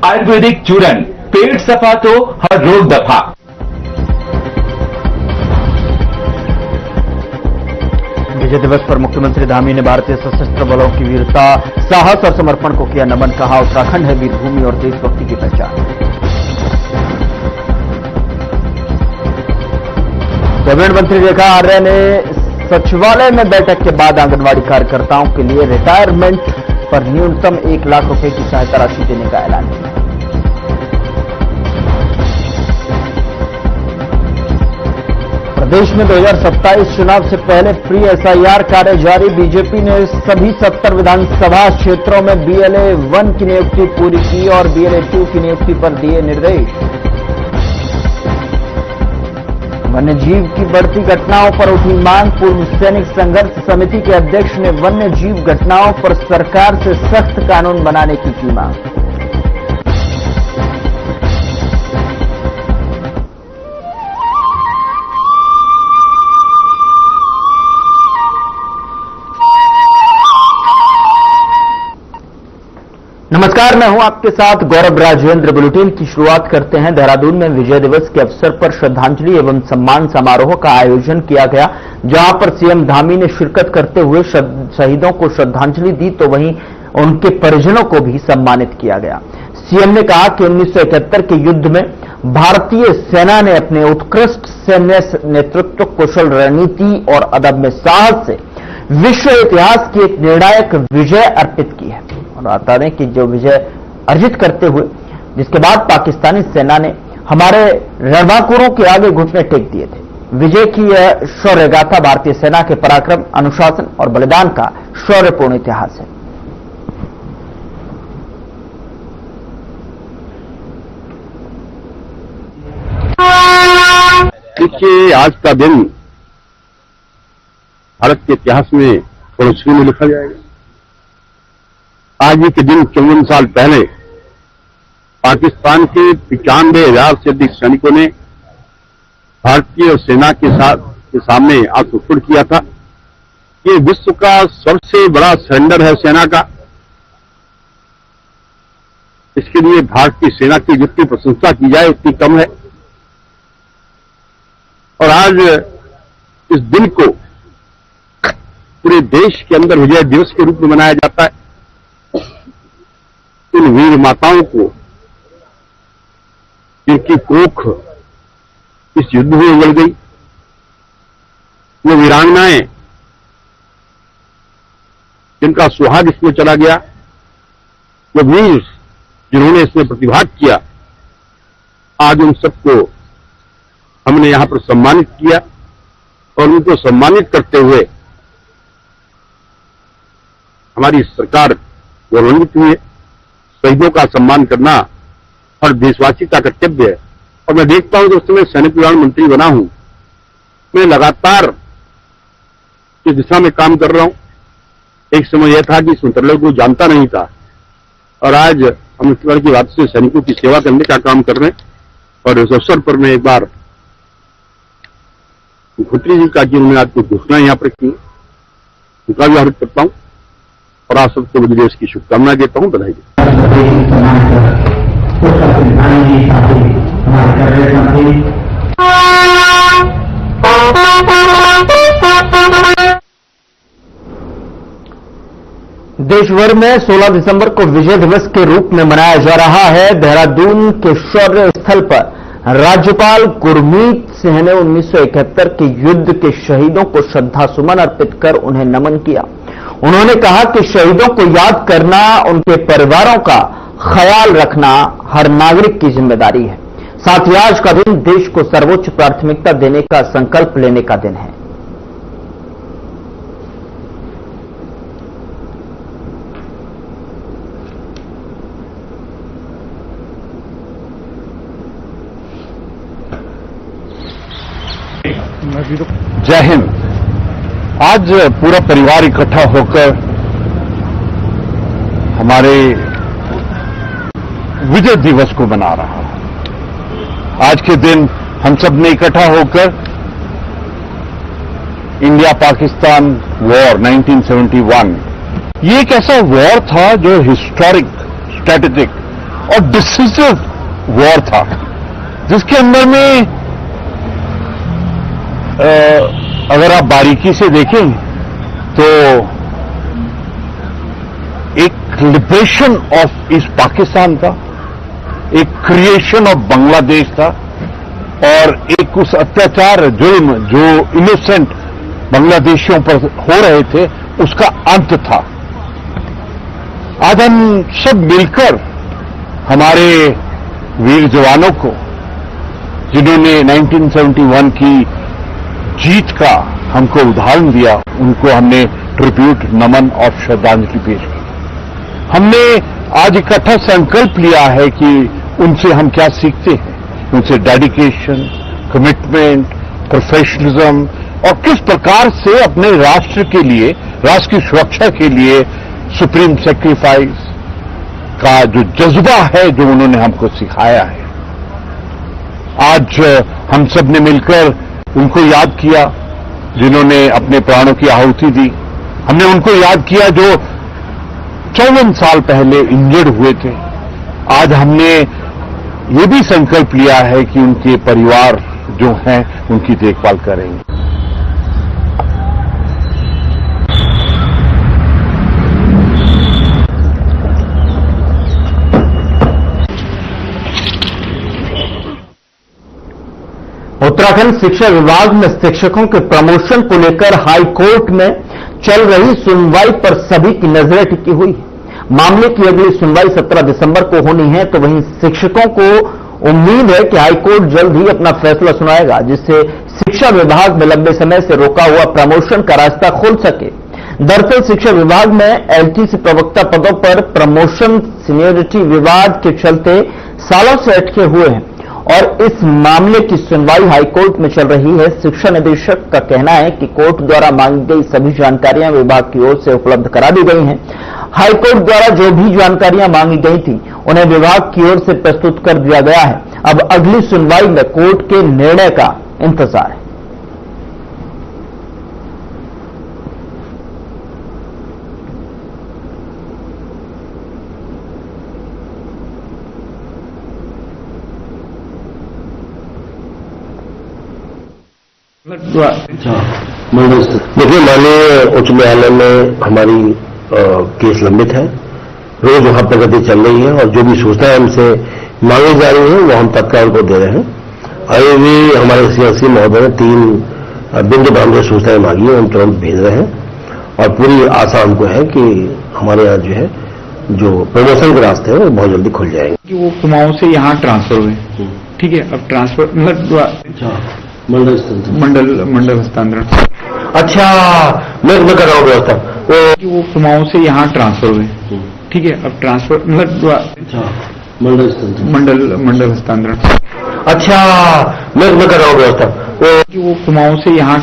आयुर्वेदिक चूरन, पेट सफा तो हर रोग दफा। विजय दिवस पर मुख्यमंत्री धामी ने भारतीय सशस्त्र बलों की वीरता, साहस और समर्पण को किया नमन। कहा, उत्तराखंड है वीरभूमि और देशभक्ति की पहचान। कैबिनेट मंत्री रेखा आर्य ने सचिवालय में बैठक के बाद आंगनवाड़ी कार्यकर्ताओं के लिए रिटायरमेंट पर न्यूनतम 1 लाख रुपए की सहायता राशि देने का ऐलान किया। प्रदेश में 2027 चुनाव से पहले प्री एसआईआर कार्य जारी। बीजेपी ने सभी 70 विधानसभा क्षेत्रों में BLA 1 की नियुक्ति पूरी की और BLA 2 की नियुक्ति पर दिए निर्देश। वन्यजीव की बढ़ती घटनाओं पर उठी मांग। पूर्व सैनिक संघर्ष समिति के अध्यक्ष ने वन्यजीव घटनाओं पर सरकार से सख्त कानून बनाने की मांग। नमस्कार, मैं हूं आपके साथ गौरव राजेंद्र। बुलेटिन की शुरुआत करते हैं। देहरादून में विजय दिवस के अवसर पर श्रद्धांजलि एवं सम्मान समारोह का आयोजन किया गया, जहां पर सीएम धामी ने शिरकत करते हुए शहीदों को श्रद्धांजलि दी, तो वहीं उनके परिजनों को भी सम्मानित किया गया। सीएम ने कहा कि 1971 के युद्ध में भारतीय सेना ने अपने उत्कृष्ट सैन्य नेतृत्व, कुशल रणनीति और अदम्य साहस से विश्व इतिहास की एक निर्णायक विजय अर्पित की है। और बता दें कि जो विजय अर्जित करते हुए जिसके बाद पाकिस्तानी सेना ने हमारे रणबांकुरों के आगे घुटने टेक दिए थे। विजय की यह शौर्य गाथा भारतीय सेना के पराक्रम, अनुशासन और बलिदान का शौर्यपूर्ण इतिहास है। देखिए, आज का दिन भारत के इतिहास में पड़ोसी में लिखा जाएगा। आज ही के दिन 54 साल पहले पाकिस्तान के 95,000 से अधिक सैनिकों ने भारतीय सेना के सामने आत्मसमर्पण किया था। ये विश्व का सबसे बड़ा सरेंडर है सेना का। इसके लिए भारतीय सेना की जितनी प्रशंसा की जाए उतनी कम है। और आज इस दिन को पूरे देश के अंदर विजय दिवस के रूप में मनाया जाता है। उन वीर माताओं को, जिनकी कोख इस युद्ध में उगल गई, वो वीरांगनाएं जिनका सुहाग इसमें चला गया, वो वीर जिन्होंने इसमें प्रतिभाग किया, आज उन सबको हमने यहां पर सम्मानित किया। और उनको सम्मानित करते हुए हमारी सरकार गौरवान्वित हुई है। शहीदों का सम्मान करना हर देशवासी का कर्तव्य है। और मैं देखता हूं कि उस समय सैनिक कल्याण मंत्री बना हूं, मैं लगातार इस दिशा में काम कर रहा हूं। एक समय यह था कि इस मंत्रालय को जानता नहीं था, और आज हम इस तरह की बात से सैनिकों की सेवा करने का काम कर रहे हैं। और इस अवसर पर मैं एक बार मुख्यमंत्री जी का जी उन्होंने आज कुछ घोषणा यहां पर की, उनका भी आरोप करता हूं और आप सबको विजय दिवस की शुभकामनाएं देता हूं, बधाई देता देश भर में 16 दिसंबर को विजय दिवस के रूप में मनाया जा रहा है। देहरादून के शौर्य स्थल पर राज्यपाल गुरमीत सिंह ने 1971 के युद्ध के शहीदों को श्रद्धासुमन अर्पित कर उन्हें नमन किया। उन्होंने कहा कि शहीदों को याद करना, उनके परिवारों का ख्याल रखना हर नागरिक की जिम्मेदारी है। साथ ही आज का दिन देश को सर्वोच्च प्राथमिकता देने का संकल्प लेने का दिन है। जय हिंद। आज पूरा परिवार इकट्ठा होकर हमारे विजय दिवस को मना रहा है। आज के दिन हम सब ने इकट्ठा होकर इंडिया पाकिस्तान वॉर 1971, ये एक ऐसा वॉर था जो हिस्टोरिक, स्ट्रेटेजिक और डिसिसिव वॉर था, जिसके अंदर में अगर आप बारीकी से देखें तो एक लिबरेशन ऑफ ईस्ट पाकिस्तान था, एक क्रिएशन ऑफ बांग्लादेश था, और एक उस अत्याचार जुल्म जो इनोसेंट बांग्लादेशियों पर हो रहे थे उसका अंत था। आज हम सब मिलकर हमारे वीर जवानों को, जिन्होंने 1971 की जीत का हमको उदाहरण दिया, उनको हमने ट्रिब्यूट, नमन और श्रद्धांजलि पेश की। हमने आज इकट्ठा संकल्प लिया है कि उनसे हम क्या सीखते हैं, उनसे डेडिकेशन, कमिटमेंट, प्रोफेशनलिज्म और किस प्रकार से अपने राष्ट्र के लिए, राष्ट्र की सुरक्षा के लिए सुप्रीम सैक्रिफाइस का जो जज्बा है, जो उन्होंने हमको सिखाया है। आज हम सब ने मिलकर उनको याद किया जिन्होंने अपने प्राणों की आहुति दी। हमने उनको याद किया जो 54 साल पहले इंजर्ड हुए थे। आज हमने ये भी संकल्प लिया है कि उनके परिवार जो हैं उनकी देखभाल करेंगे। उत्तराखंड शिक्षा विभाग में शिक्षकों के प्रमोशन को लेकर हाई कोर्ट में चल रही सुनवाई पर सभी की नजरें टिकी हुई है। मामले की अगली सुनवाई 17 दिसंबर को होनी है, तो वहीं शिक्षकों को उम्मीद है कि हाई कोर्ट जल्द ही अपना फैसला सुनाएगा, जिससे शिक्षा विभाग में लंबे समय से रोका हुआ प्रमोशन का रास्ता खोल सके। दरअसल शिक्षा विभाग में एलटीसी प्रवक्ता पदों पर प्रमोशन सीनियरिटी विवाद के चलते सालों से अटके हुए हैं और इस मामले की सुनवाई हाईकोर्ट में चल रही है। शिक्षा निदेशक का कहना है कि कोर्ट द्वारा मांगी गई सभी जानकारियां विभाग की ओर से उपलब्ध करा दी गई हैं। हाईकोर्ट द्वारा जो भी जानकारियां मांगी गई थी उन्हें विभाग की ओर से प्रस्तुत कर दिया गया है। अब अगली सुनवाई में कोर्ट के निर्णय का इंतजार है। देखिए, माननीय उच्च न्यायालय में हमारी केस लंबित है। रोज वहां प्रगति चल रही है और जो भी सूचनाएं हमसे मांगी जा रही है वो हम तत्काल को दे रहे हैं। अभी भी हमारे सीएससी महोदय ने 3 बिंदु बांधे सूचनाएं मांगी है, हम तुरंत भेज रहे हैं और पूरी आशा हमको है कि हमारे यहाँ जो है जो प्रमोशन के रास्ते हैं वो बहुत जल्दी खुल जाएंगे। कि वो कुमाऊं से यहाँ ट्रांसफर हुए, ठीक है। अब ट्रांसफर मतलब मंडल हस्तांतरण। अच्छा, मैं कर रहा हूँ व्यवस्था। वो कुमाऊं से यहाँ ट्रांसफर हुए, ठीक है। अब ट्रांसफर मतलब मंडल हस्तांतरण। अच्छा, मैं कर रहा हूँ व्यवस्था। वो कुमाऊं से यहाँ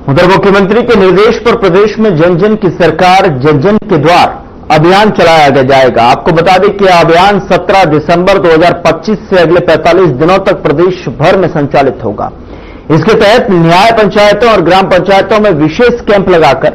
उधर मुख्यमंत्री के निर्देश पर प्रदेश में जन जन की सरकार, जन जन के द्वार अभियान चलाया जाएगा। आपको बता दें कि यह अभियान 17 दिसंबर 2025 से अगले 45 दिनों तक प्रदेश भर में संचालित होगा। इसके तहत न्याय पंचायतों और ग्राम पंचायतों में विशेष कैंप लगाकर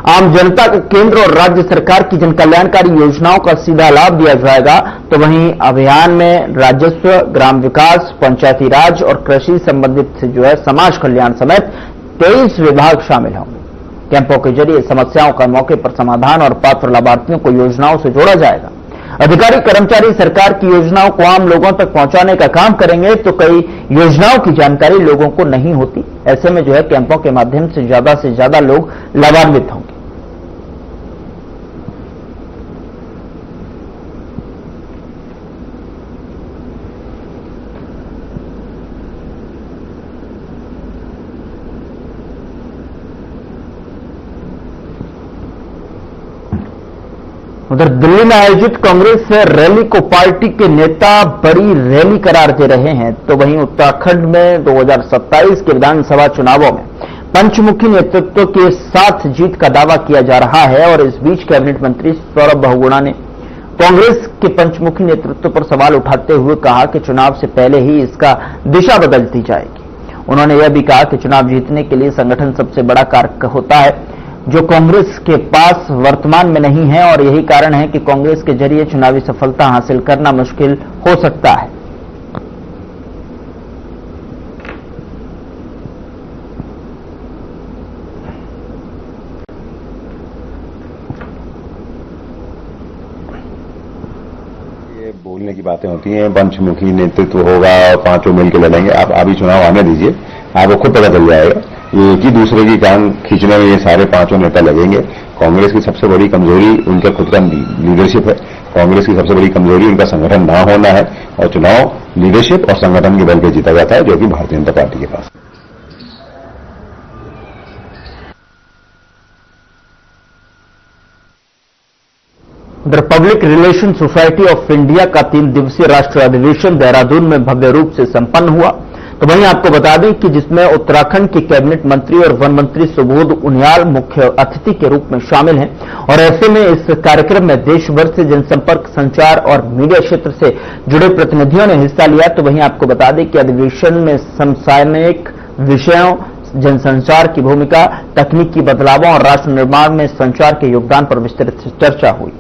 आम जनता को केंद्र और राज्य सरकार की जन कल्याणकारी योजनाओं का सीधा लाभ दिया जाएगा। तो वहीं अभियान में राजस्व, ग्राम विकास, पंचायती राज और कृषि संबंधित जो है समाज कल्याण समेत 23 विभाग शामिल होंगे। कैंपों के जरिए समस्याओं का मौके पर समाधान और पात्र लाभार्थियों को योजनाओं से जोड़ा जाएगा। अधिकारी कर्मचारी सरकार की योजनाओं को आम लोगों तक पहुंचाने का काम करेंगे, तो कई योजनाओं की जानकारी लोगों को नहीं होती। ऐसे में जो है कैंपों के माध्यम से ज्यादा लोग लाभान्वित होंगे। उधर दिल्ली में आयोजित कांग्रेस रैली को पार्टी के नेता बड़ी रैली करार दे रहे हैं, तो वहीं उत्तराखंड में 2027 के विधानसभा चुनावों में पंचमुखी नेतृत्व के साथ जीत का दावा किया जा रहा है। और इस बीच कैबिनेट मंत्री सौरभ बहुगुणा ने कांग्रेस के पंचमुखी नेतृत्व पर सवाल उठाते हुए कहा कि चुनाव से पहले ही इसका दिशा बदल दी जाएगी। उन्होंने यह भी कहा कि चुनाव जीतने के लिए संगठन सबसे बड़ा कारक होता है। जो कांग्रेस के पास वर्तमान में नहीं है, और यही कारण है कि कांग्रेस के जरिए चुनावी सफलता हासिल करना मुश्किल हो सकता है। बोलने की बातें होती हैं, पंचमुखी नेतृत्व होगा और पांचों मिलकर लड़ेंगे। आप अभी चुनाव आने दीजिए, आपको खुद पता चल जाएगा। ये एक ही दूसरे की टांग खींचने में ये सारे पांचों नेता लगेंगे। कांग्रेस की सबसे बड़ी कमजोरी उनका खुद का लीडरशिप है। कांग्रेस की सबसे बड़ी कमजोरी उनका संगठन ना होना है, और चुनाव लीडरशिप और संगठन के बल पर जीता जाता है, जो कि भारतीय जनता पार्टी के पास। Public relation society of India का 3 दिवसीय राष्ट्रीय अधिवेशन देहरादून में भव्य रूप से संपन्न हुआ। तो वहीं आपको बता दें कि जिसमें उत्तराखंड के कैबिनेट मंत्री और वन मंत्री सुबोध उनियाल मुख्य अतिथि के रूप में शामिल हैं, और ऐसे में इस कार्यक्रम में देश भर से जनसंपर्क, संचार और मीडिया क्षेत्र से जुड़े प्रतिनिधियों ने हिस्सा लिया। तो वहीं आपको बता दें कि अधिवेशन में समसामयिक विषयों, जनसंचार की भूमिका, तकनीकी बदलावों और राष्ट्र निर्माण में संचार के योगदान पर विस्तृत चर्चा हुई।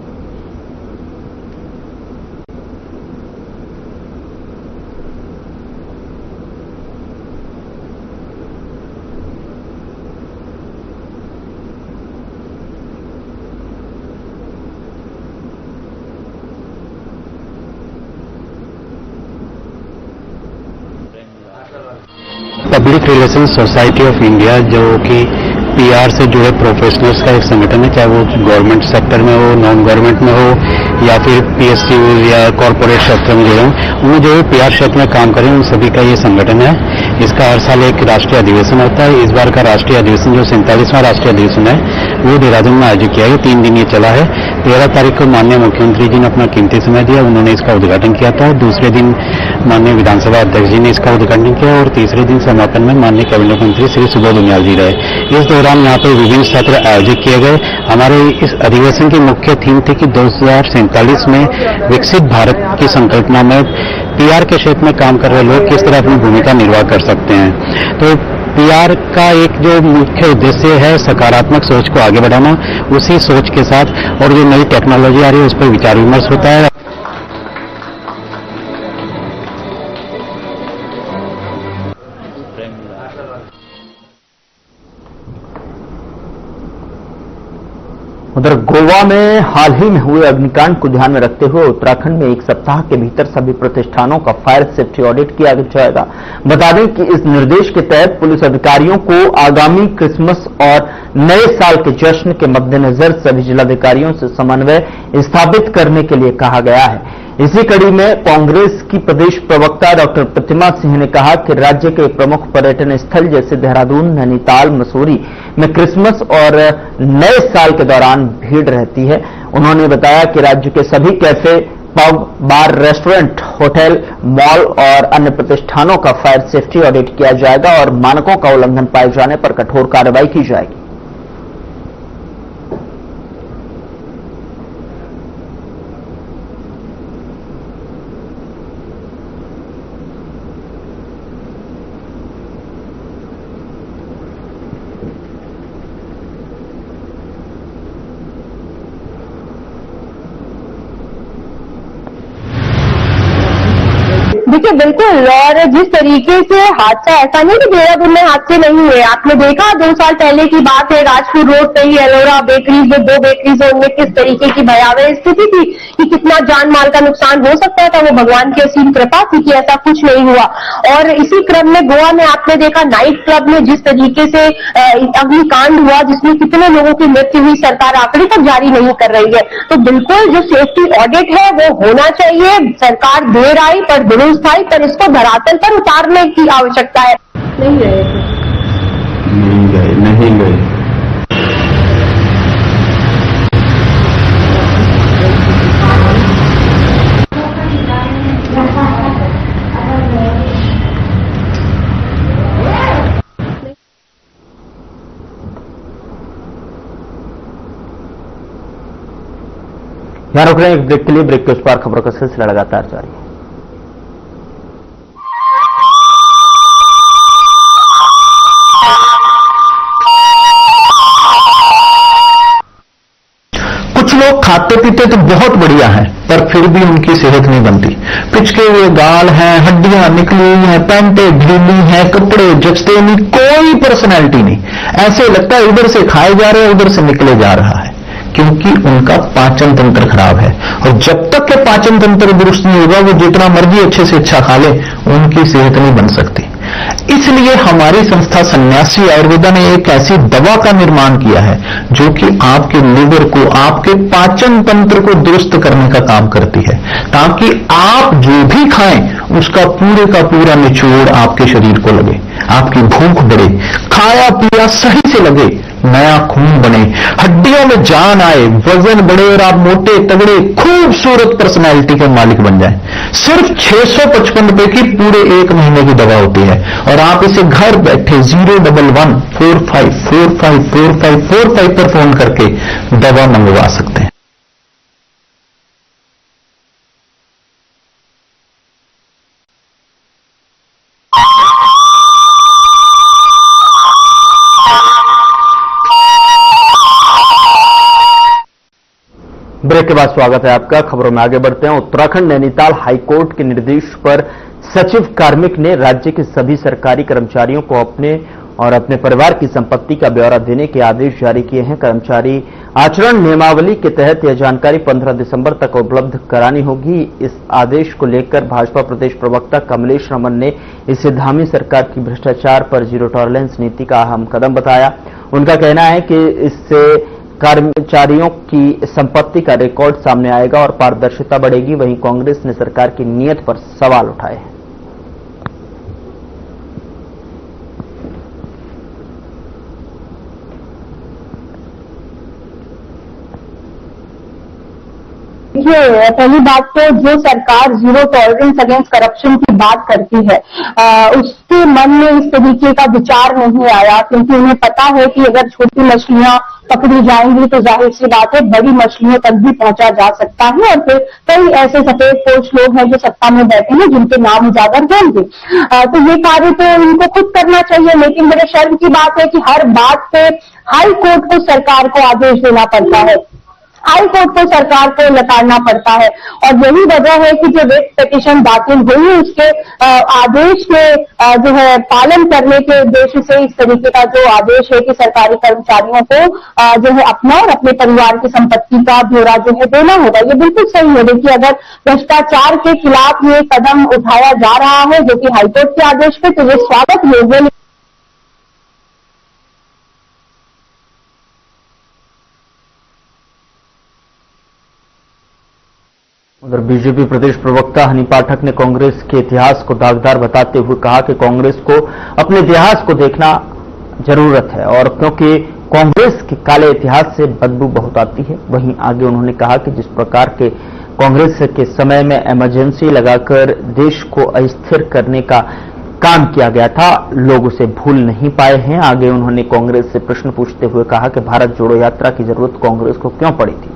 Public relation society of India, जो कि पीआर से जुड़े प्रोफेशनल्स का एक संगठन है, चाहे वो गवर्नमेंट सेक्टर में हो, नॉन गवर्नमेंट में हो, या फिर पीएसयू या कॉर्पोरेट सेक्टर में जुड़े हों, उनमें जो पीआर क्षेत्र में काम करें उन सभी का ये संगठन है। इसका हर साल एक राष्ट्रीय अधिवेशन होता है। इस बार का राष्ट्रीय अधिवेशन, जो 47वां राष्ट्रीय अधिवेशन है, वो देहरादून में आयोजित किया गया। 3 दिन ये चला है। 13 तारीख को माननीय मुख्यमंत्री जी ने अपना कीमती समय दिया, उन्होंने इसका उद्घाटन किया था। दूसरे दिन माननीय विधानसभा अध्यक्ष जी ने इसका उद्घाटन किया, और तीसरे दिन समापन में माननीय कैबिनेट मंत्री श्री सुबोध उनियाल जी रहे। इस दौरान यहाँ पर विभिन्न सत्र आयोजित किए गए। हमारे इस अधिवेशन की मुख्य थीम थी कि 2047 में विकसित भारत की संकल्पना में पीआर के क्षेत्र में काम कर रहे लोग किस तरह अपनी भूमिका निर्वाह कर सकते हैं। तो पीआर का एक जो मुख्य उद्देश्य है सकारात्मक सोच को आगे बढ़ाना, उसी सोच के साथ और जो नई टेक्नोलॉजी आ रही है उस पर विचार विमर्श होता है। उधर गोवा में हाल ही में हुए अग्निकांड को ध्यान में रखते हुए उत्तराखंड में 1 सप्ताह के भीतर सभी प्रतिष्ठानों का फायर सेफ्टी ऑडिट किया जाएगा। बता दें कि इस निर्देश के तहत पुलिस अधिकारियों को आगामी क्रिसमस और नए साल के जश्न के मद्देनजर सभी जिलाधिकारियों से समन्वय स्थापित करने के लिए कहा गया है। इसी कड़ी में कांग्रेस की प्रदेश प्रवक्ता डॉक्टर प्रतिमा सिंह ने कहा कि राज्य के प्रमुख पर्यटन स्थल जैसे देहरादून, नैनीताल, मसूरी में क्रिसमस और नए साल के दौरान भीड़ रहती है। उन्होंने बताया कि राज्य के सभी कैफे, पब, बार, रेस्टोरेंट, होटल, मॉल और अन्य प्रतिष्ठानों का फायर सेफ्टी ऑडिट किया जाएगा और मानकों का उल्लंघन पाए जाने पर कठोर कार्रवाई की जाएगी। देखिए बिल्कुल, और जिस तरीके से हादसा, ऐसा नहीं कि देहरादून में हादसे नहीं हुए। आपने देखा 2 साल पहले की बात है, राजपुर रोड पे ही एलोरा बेकरीज में 2 बेकरीज है, उनमें किस तरीके की भयावह स्थिति थी कि कितना जान माल का नुकसान हो सकता था। वो भगवान की असीम कृपा थी कि ऐसा कुछ नहीं हुआ। और इसी क्रम में गोवा में आपने देखा नाइट क्लब में जिस तरीके से अग्निकांड हुआ, जिसमें कितने लोगों की मृत्यु हुई, सरकार आंकड़े तक जारी नहीं कर रही है। तो बिल्कुल जो सेफ्टी ऑडिट है वो होना चाहिए। सरकार देर आई पर दुरुस्त आई, पर इसको धरातल पर उतारने की आवश्यकता है। नहीं गए नहीं गए। यहां रुक रहे हैं एक ब्रेक के लिए। ब्रेक के उस पार खबरों का सिलसिला लगातार जारी है। लोग खाते पीते तो बहुत बढ़िया हैं, पर फिर भी उनकी सेहत नहीं बनती। पिचके हुए गाल हैं, हड्डियां निकली हुई हैं, पैंटें ढीली हैं, कपड़े जचते नहीं, कोई पर्सनैलिटी नहीं। ऐसे लगता है इधर से खाए जा रहे हैं, उधर से निकले जा रहा है, क्योंकि उनका पाचन तंत्र खराब है। और जब तक के पाचन तंत्र दुरुस्त नहीं होगा, वो जितना मर्जी अच्छे से अच्छा खा ले, उनकी सेहत नहीं बन सकती। इसलिए हमारी संस्था सन्यासी आयुर्वेदा ने एक ऐसी दवा का निर्माण किया है जो कि आपके लीवर को, आपके पाचन तंत्र को दुरुस्त करने का काम करती है, ताकि आप जो भी खाएं उसका पूरे का पूरा निचोड़ आपके शरीर को लगे, आपकी भूख बढ़े, खाया पिया सही से लगे, नया खून बने, हड्डियों में जान आए, वजन बढ़े और आप मोटे तगड़े खूबसूरत पर्सनैलिटी के मालिक बन जाएं। सिर्फ 655 रुपए की पूरे 1 महीने की दवा होती है और आप इसे घर बैठे 01145454545 पर फोन करके दवा मंगवा सकते हैं। ब्रेक के बाद स्वागत है आपका। खबरों में आगे बढ़ते हैं। उत्तराखंड नैनीताल हाईकोर्ट के निर्देश पर सचिव कार्मिक ने राज्य के सभी सरकारी कर्मचारियों को अपने और अपने परिवार की संपत्ति का ब्यौरा देने के आदेश जारी किए हैं। कर्मचारी आचरण नियमावली के तहत यह जानकारी 15 दिसंबर तक उपलब्ध करानी होगी। इस आदेश को लेकर भाजपा प्रदेश प्रवक्ता कमलेश रमन ने इसे धामी सरकार की भ्रष्टाचार पर जीरो टॉलरेंस नीति का अहम कदम बताया। उनका कहना है कि इससे कर्मचारियों की संपत्ति का रिकॉर्ड सामने आएगा और पारदर्शिता बढ़ेगी। वहीं कांग्रेस ने सरकार की नीयत पर सवाल उठाए हैं। देखिए, पहली बात तो जो सरकार जीरो टॉलरेंस अगेंस्ट करप्शन की बात करती है, उसके मन में इस तरीके का विचार नहीं आया, क्योंकि उन्हें पता है कि अगर छोटी मछलियां पकड़ी जाएंगी तो जाहिर सी बात है बड़ी मछलियों तक भी पहुंचा जा सकता है और फिर कई ऐसे सफेद पोश लोग हैं जो सत्ता में बैठे हैं जिनके नाम उजागर होंगे। तो ये कार्य तो इनको खुद करना चाहिए, लेकिन बड़े शर्म की बात है कि हर बात पे हाई कोर्ट को सरकार को आदेश देना पड़ता है, हाई कोर्ट को सरकार को लताड़ना पड़ता है। और यही वजह है कि जो रिट पिटीशन दाखिल हुई उसके आदेश के जो है पालन करने के उद्देश्य से इस तरीके का जो आदेश है कि सरकारी कर्मचारियों को जो है अपना और अपने परिवार की संपत्ति का ब्यौरा जो है देना होगा। ये बिल्कुल सही है। देखिए, अगर भ्रष्टाचार के खिलाफ ये कदम उठाया जा रहा है जो कि हाईकोर्ट के आदेश पे, तो ये स्वागत योग्य है। उधर बीजेपी प्रदेश प्रवक्ता हनी पाठक ने कांग्रेस के इतिहास को दागदार बताते हुए कहा कि कांग्रेस को अपने इतिहास को देखना जरूरत है और क्योंकि कांग्रेस के काले इतिहास से बदबू बहुत आती है। वहीं आगे उन्होंने कहा कि जिस प्रकार के कांग्रेस के समय में इमरजेंसी लगाकर देश को अस्थिर करने का काम किया गया था, लोग उसे भूल नहीं पाए हैं। आगे उन्होंने कांग्रेस से प्रश्न पूछते हुए कहा कि भारत जोड़ो यात्रा की जरूरत कांग्रेस को क्यों पड़ी थी।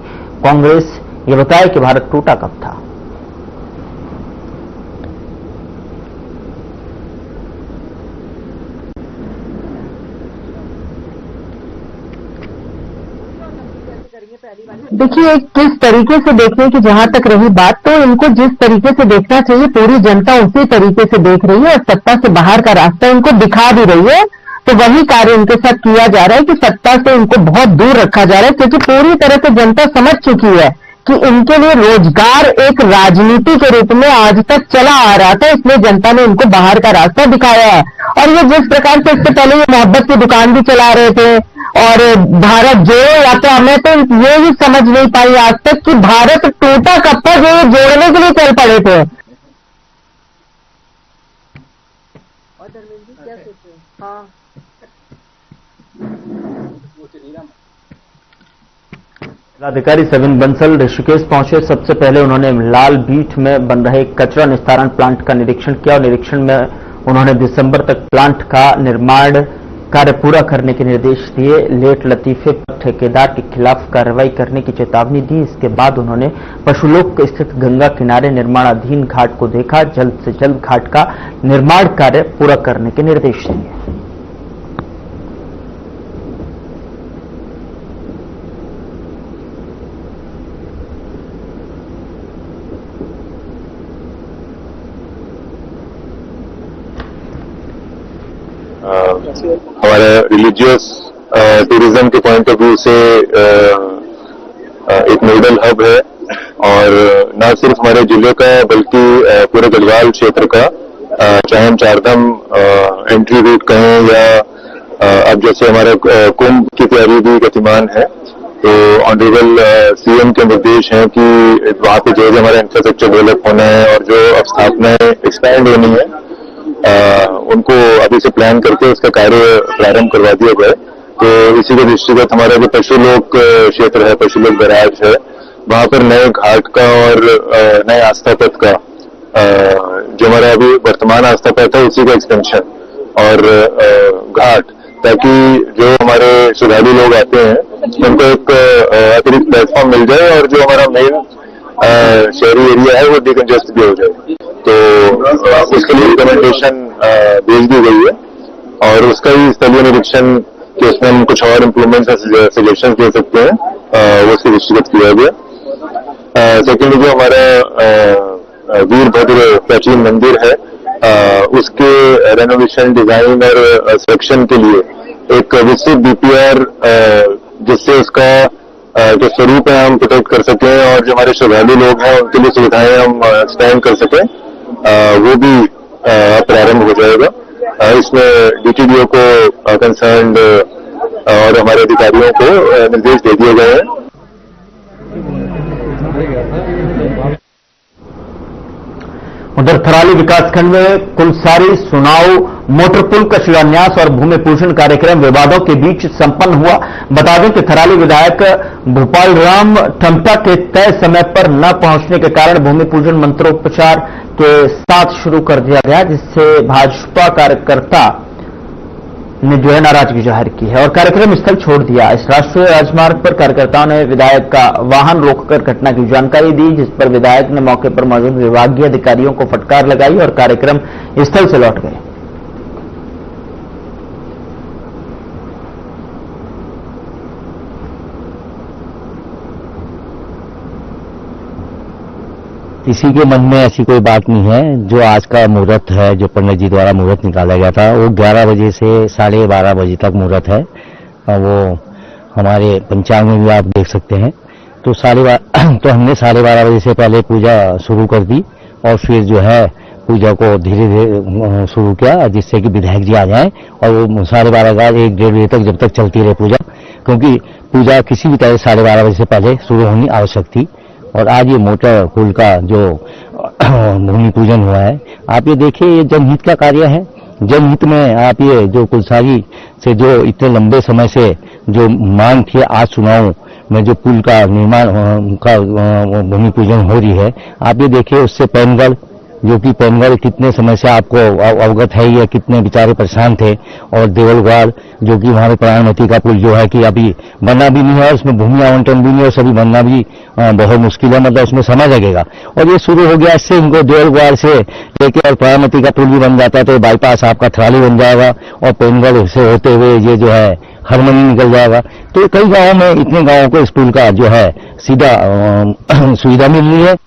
कांग्रेस ये बताया कि भारत टूटा कब था। देखिए, किस तरीके से देखने की जहां तक रही बात, तो इनको जिस तरीके से देखना चाहिए पूरी जनता उसी तरीके से देख रही है और सत्ता से बाहर का रास्ता इनको दिखा भी रही है। तो वही कार्य इनके साथ किया जा रहा है कि सत्ता से इनको बहुत दूर रखा जा रहा है, क्योंकि पूरी तरह से जनता समझ चुकी है कि इनके लिए रोजगार एक राजनीति के रूप में आज तक चला आ रहा था, इसलिए जनता ने इनको बाहर का रास्ता दिखाया है। और ये जिस प्रकार से इससे पहले ये मोहब्बत की दुकान भी चला रहे थे और भारत जोड़ो यात्रा, मैं तो ये भी समझ नहीं पाई आज तक कि भारत टूटा कब था जो ये जोड़ने के लिए चल पड़े थे। और धर्मेंद्र जी क्या सोचे? हाँ, जिलाधिकारी सविन बंसल ऋषिकेश पहुंचे। सबसे पहले उन्होंने लाल बीट में बन रहे कचरा निस्तारण प्लांट का निरीक्षण किया और निरीक्षण में उन्होंने दिसंबर तक प्लांट का निर्माण कार्य पूरा करने के निर्देश दिए। लेट लतीफे पर ठेकेदार के खिलाफ कार्रवाई करने की चेतावनी दी। इसके बाद उन्होंने पशुलोक स्थित गंगा किनारे निर्माणाधीन घाट को देखा। जल्द से जल्द घाट का निर्माण कार्य पूरा करने के निर्देश दिए। हमारे रिलीजियस टूरिज्म के पॉइंट ऑफ व्यू से एक नोडल हब है और न सिर्फ हमारे जिले का बल्कि पूरे गढ़वाल क्षेत्र का, चाहे हम चारधाम एंट्री रूट कहें या अब जैसे हमारा कुंभ की तैयारी भी गतिमान है, तो ऑनरेबल सीएम के निर्देश हैं कि वहाँ पे जो हमारा इंफ्रास्ट्रक्चर डेवलप होना है और जो अब स्थापनाएं एक्सपैंड होनी है उनको अभी से प्लान करके उसका कार्य प्रारंभ करवा दिया गया। तो इसी के दृष्टिगत हमारा जो पशुलोक क्षेत्र है, पशुलोक बैराज है, वहाँ पर नए घाट का और नए आस्था पथ का जो हमारा अभी वर्तमान आस्था पथ है उसी का एक्सटेंशन और घाट, ताकि जो हमारे श्रद्धालु लोग आते हैं उनको एक अतिरिक्त प्लेटफॉर्म मिल जाए और जो हमारा मेन शहरी एरिया है वो डिकंजेस्ट भी हो जाए। तो उसके लिए रिकमेंडेशन भेज दी गई है और उसका ही स्थलीय निरीक्षण कि उसमें हम कुछ और इम्प्रूवमेंट सजेशन दे सकते हैं, वो उसके दृष्टिगत किया गया। सेकेंडली जो हमारा वीरभद्र प्राचीन मंदिर है उसके रेनोवेशन, डिजाइन और सेक्शन के लिए एक विस्तृत डीपीआर जिससे उसका जो स्वरूप है हम प्रोटेक्ट कर सकें और जो हमारे श्रद्धालु लोग हैं उनके लिए सुविधाएं हम एक्सपेंड कर सकें, वो भी प्रारंभ हो जाएगा। इसमें डीटीडीओ को कंसर्न्ड और हमारे अधिकारियों को निर्देश दे दिए गए हैं। उधर थराली विकासखंड में कुलसारी सुनाऊ मोटर पुल का शिलान्यास और भूमि पूजन कार्यक्रम विवादों के बीच संपन्न हुआ। बता दें कि थराली विधायक भोपाल राम टमटा के तय समय पर न पहुंचने के कारण भूमि पूजन मंत्रोपचार के साथ शुरू कर दिया गया, जिससे भाजपा कार्यकर्ता ने जो है नाराजगी जाहिर की है और कार्यक्रम स्थल छोड़ दिया। इस राष्ट्रीय राजमार्ग पर कार्यकर्ताओं ने विधायक का वाहन रोककर घटना की जानकारी दी, जिस पर विधायक ने मौके पर मौजूद विभागीय अधिकारियों को फटकार लगाई और कार्यक्रम स्थल से लौट गए। किसी के मन में ऐसी कोई बात नहीं है। जो आज का मुहूर्त है, जो पंडित जी द्वारा मुहूर्त निकाला गया था, वो 11 बजे से 12:30 बजे तक मुहूर्त है और वो हमारे पंचांग में भी आप देख सकते हैं। तो तो हमने 12:30 बजे से पहले पूजा शुरू कर दी और फिर जो है पूजा को धीरे धीरे शुरू किया, जिससे कि विधायक जी आ जाएं और वो 12:30 1-1.5 बजे तक जब तक चलती रहे पूजा, क्योंकि पूजा किसी भी तरह 12:30 बजे से पहले शुरू होनी आवश्यक थी। और आज ये मोटर पुल का जो भूमि पूजन हुआ है, आप ये देखिए, ये जनहित का कार्य है। जनहित में आप ये जो कुलसारी से जो इतने लंबे समय से जो मांग थी, आज चुनाव में जो पुल का निर्माण का भूमि पूजन हो रही है, आप ये देखिए, उससे पैनगढ़, जो कि पैनगढ़ कितने समय से आपको अवगत है, ये कितने बेचारे परेशान थे, और देवलगढ़ जो कि वहां पे प्रधानमंत्री का पुल जो है कि अभी बनना भी नहीं है और उसमें भूमि आवंटन भी नहीं है, और सभी बनना भी बहुत मुश्किल है, मतलब उसमें समय लगेगा। और ये शुरू हो गया, इससे इनको देवलगढ़ से लेके और प्रधानमंत्री का पुल भी बन जाता है तो बाईपास आपका थराली बन जाएगा और पैनगढ़ से होते हुए ये जो है हरमनी निकल जाएगा। तो कई गाँवों में, इतने गाँवों को इस पुल का जो है सीधा सुविधा मिल रही है।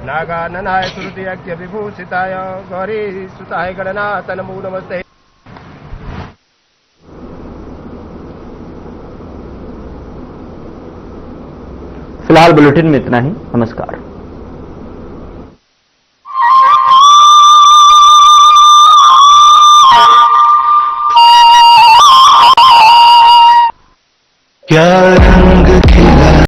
नागाननाय श्रुतियज्ञ विभूषिताय गौरी सुताय गणनाथ नमो नमस्ते। फिलहाल बुलेटिन में इतना ही। नमस्कार।